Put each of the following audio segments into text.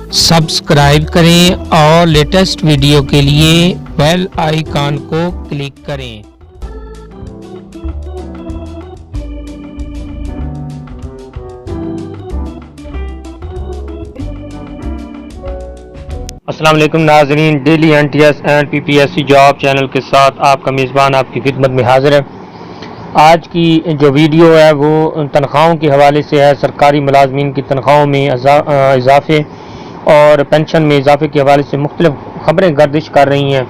Subscribe करें और latest video के लिए बेल आइकन को क्लिक करें। अस्सलाम वालेकुम नाज़रीन, daily NTS and PPSC job channel के साथ आपका मेज़बान आपकी खिदमत में हाजिर है। आज की जो वीडियो है वो तनख्वाहों के हवाले से है। सरकारी मुलाजमीन की तनख्वाहों में इजाफे और पेंशन में इजाफे के हवाले से मुख्तलिफ खबरें गर्दिश कर रही हैं,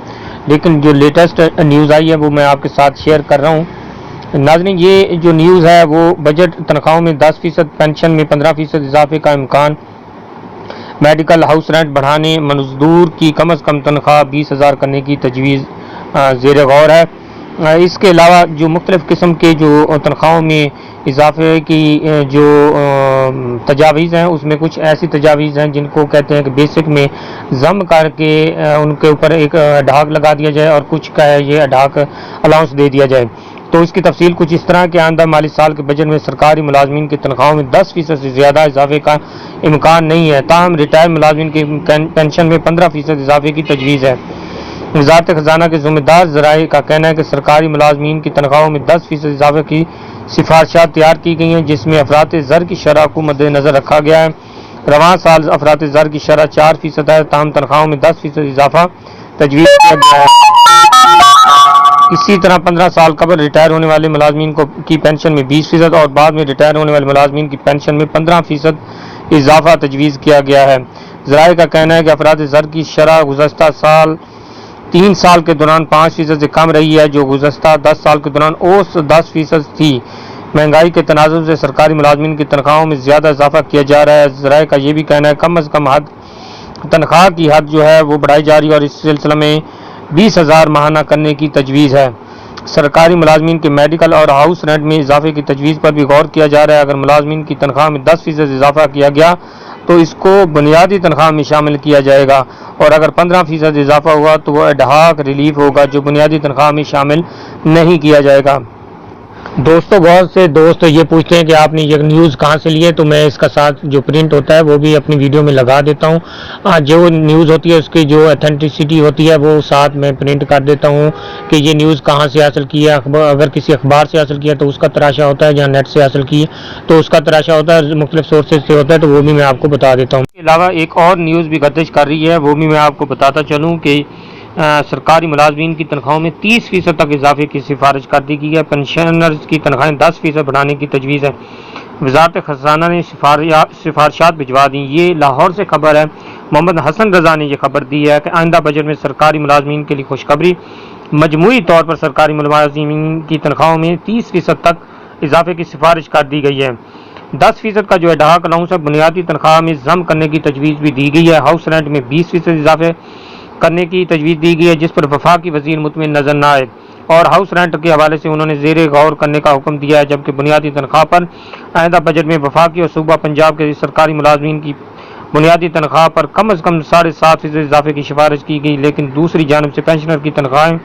लेकिन जो लेटेस्ट न्यूज़ आई है वो मैं आपके साथ शेयर कर रहा हूँ। नाज़रीन, ये जो न्यूज़ है वो बजट तनख्वाहों में 10%, पेंशन में 15% इजाफे का इम्कान, मेडिकल, हाउस रेंट बढ़ाने, मजदूर की कम अज़ कम तनख्वाह 20,000 करने की तजवीज़ ज़ेर गौर है। इसके अलावा जो मुख्तलिफ़ किस्म के जो तनख्वाहों में इजाफे की जो तजावीज़ हैं उसमें कुछ ऐसी तजावीज़ हैं जिनको कहते हैं कि बेसिक में जम करके उनके ऊपर एक ढाक लगा दिया जाए और कुछ का ये ढाक अलाउंस दे दिया जाए। तो इसकी तफसील कुछ इस तरह के आइंदा माली साल के बजट में सरकारी मुलाजमीन की तनख्वाहों में 10% से ज़्यादा इजाफे का इम्कान नहीं है। ताहम रिटायर्ड मुलाजमीन की पेंशन में 15% इजाफे की तजवीज़ है। वज़ारत ख़ज़ाना के ज़िम्मेदार ज़राए का कहना है कि सरकारी मुलाजमीन की तनख्वाहों में 10% इजाफे की सिफारिशात तैयार की गई हैं, जिसमें अफरात ज़र की शरह को मद्देनज़र रखा गया है। रवां साल अफरात ज़र की शरह 4% है, ताहम तनख्वाहों में 10% इजाफा तजवीज़ किया गया है। इसी तरह 15 साल कबल रिटायर होने वाले मुलाजमीन की पेंशन में 20% और बाद में रिटायर होने वाले मुलाजमीन की पेंशन में 15% इजाफा तजवीज़ किया गया है। ज़राए का कहना है कि अफराद ज़र की शरह गुज़श्ता साल 3 साल के दौरान 5% से कम रही है, जो गुज़श्ता 10 साल के दौरान औसत 10% थी। महंगाई के तनाज़ुर से सरकारी मुलाजमीन की तनख्वाहों में ज़्यादा इजाफा किया जा रहा है। ज़राए का ये भी कहना है कम अज़ कम हद तनख्वाह की हद जो है वो बढ़ाई जा रही है और इस सिलसिले में 20,000 माहाना करने की तजवीज़ है। सरकारी मुलाजमीन के मेडिकल और हाउस रेंट में इजाफे की तजवीज़ पर भी गौर किया जा रहा है। अगर मुलाजमीन की तनख्वाह में 10% इजाफा किया गया तो इसको बुनियादी तनख्वाह में शामिल किया जाएगा, और अगर 15% इजाफा हुआ तो वह एडहाक रिलीफ होगा, जो बुनियादी तनख्वाह में शामिल नहीं किया जाएगा। दोस्तों, बहुत से दोस्त ये पूछते हैं कि आपने ये न्यूज़ कहाँ से ली है, तो मैं इसका साथ जो प्रिंट होता है वो भी अपनी वीडियो में लगा देता हूँ। जो न्यूज़ होती है उसकी जो ऑथेंटिसिटी होती है वो साथ में प्रिंट कर देता हूँ कि ये न्यूज़ कहाँ से हासिल की है। अगर किसी अखबार से हासिल किया तो उसका तराशा होता है, जहाँ नेट से हासिल की तो उसका तराशा होता है, मुख्तलिफ सोर्सेज से होता है, तो वो भी मैं आपको बता देता हूँ। इसके अलावा एक और न्यूज़ भी गर्दिश कर रही है, वो भी मैं आपको बताता चलूँ कि सरकारी मुलाजमीन की तनख्वाहों में 30% तक इजाफे की सिफारिश कर दी गई है। पेंशनर्स की तनख्वाहें 10% बढ़ाने की तजवीज़ है। वज़ारत ख़ज़ाना ने सिफारिशात भिजवा दी। ये लाहौर से खबर है। मोहम्मद हसन रज़ा ने यह खबर दी है कि आइंदा बजट में सरकारी मुलाजमीन के लिए खुशखबरी, मजमूई तौर पर सरकारी मुलाजमीन की तनख्वाहों में 30% तक इजाफे की सिफारिश कर दी गई है। 10% का जो है ढाक अलाउंस है बुनियादी तनख्वाह में जम करने की तजवीज़ भी दी गई है। हाउस रेंट में 20% इजाफे करने की तजवीज़ दी गई है, जिस पर वफाकी वज़ीर मुतमिन नजर न आए और हाउस रेंट के हवाले से उन्होंने ज़ेरे गौर करने का हुक्म दिया है। जबकि बुनियादी तनख्वाह पर आइंदा बजट में वफाकी और सूबा पंजाब के सरकारी मुलाजमीन की बुनियादी तनख्वाह पर कम अज़ कम 7.5% इजाफे की सिफारिश की गई, लेकिन दूसरी जानब से पेंशनर की तनख्वाहें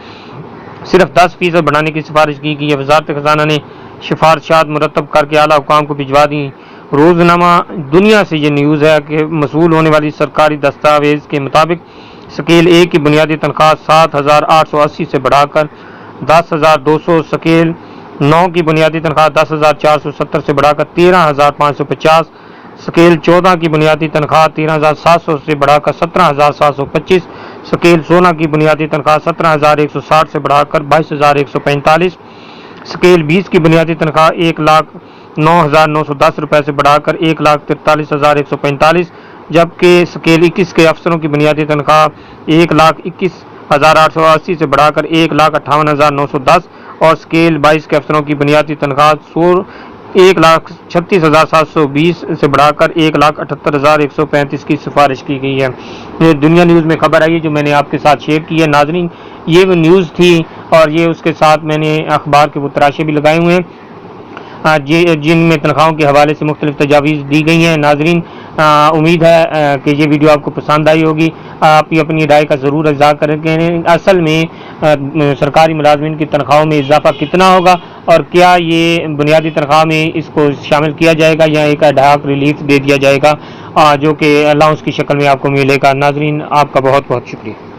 सिर्फ 10% बढ़ाने की सिफारिश की गई है। वज़ारत ख़ज़ाना ने सिफारिशात मुरतब करके आला हुकाम को भिजवा दी। रोज़नामा दुनिया से ये न्यूज़ है कि मसूल होने वाली सरकारी दस्तावेज़ के मुताबिक स्केल ए की बुनियादी तनख्वाह 7,880 से बढ़ाकर 10,200, स्केल 9 की बुनियादी तनख्वाह 10,470 से बढ़ाकर 13,550, स्केल 14 की बुनियादी तनख्वाह 13,700 से बढ़ाकर 17,725, स्केल 16 की बुनियादी तनख्वाह 17,160 से बढ़ाकर 22,145, स्केल 20 की बुनियादी तनख्वाह 1,09,910 रुपये से बढ़ाकर 1,43,145, जबकि स्केल 21 के अफसरों की बुनियादी तनख्वाह 1,21,880 से बढ़ाकर 1,58,910 और स्केल 22 के अफसरों की बुनियादी तनख्वाह 1,36,720 से बढ़ाकर 1,78,135 की सिफारिश की गई है। ये दुनिया न्यूज़ में खबर आई है जो मैंने आपके साथ शेयर की है। नाजरीन, ये वो न्यूज़ थी और ये उसके साथ मैंने अखबार के वो तराशे भी लगाए हुए हैं जिनमें तनख्वाहों के हवाले से मुख्तलिफ तजावीज़ दी गई हैं। नाजरीन, उम्मीद है कि ये वीडियो आपको पसंद आई होगी। आप ये अपनी राय का ज़रूर इज़हार करें। असल में सरकारी मुलाजमीन की तनख्वाहों में इजाफा कितना होगा और क्या ये बुनियादी तनख्वाह में इसको शामिल किया जाएगा या एक एडहॉक रिलीफ दे दिया जाएगा जो कि अलाउंस की शक्ल में आपको मिलेगा। नाजरीन, आपका बहुत बहुत शुक्रिया।